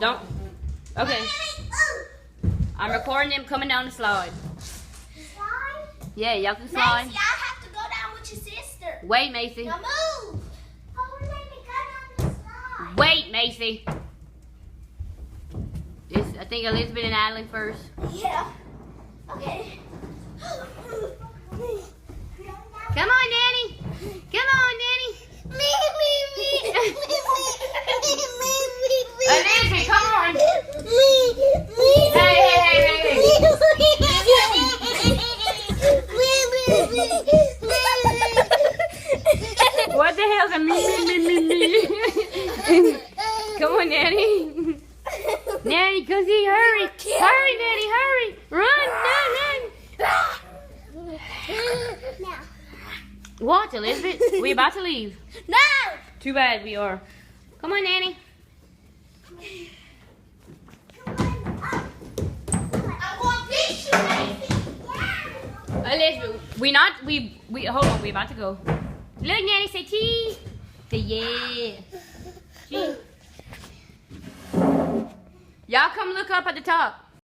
Don't. Okay. I'm recording them coming down the slide. Slide? Yeah, y'all can slide. Macy, I have to go down with your sister. Wait, Macy. Now move. Oh, let me go down the slide. Wait, Macy. I think Elizabeth and Adeline first. Yeah. Okay. Come on, Nanny. Come on, Nanny. Elizabeth, come on. Hey. What the hell's a me? Come on, Nanny. Nanny, come see, hurry. Hurry, Nanny, hurry. Run. Now. What, Elizabeth? We're about to leave. No. Too bad we are. Come on, Nanny. I want this, Macy. Elizabeth, we hold on, we're about to go. Look, Nanny, say cheese. Say yeah. Cheese. Y'all come look up at the top.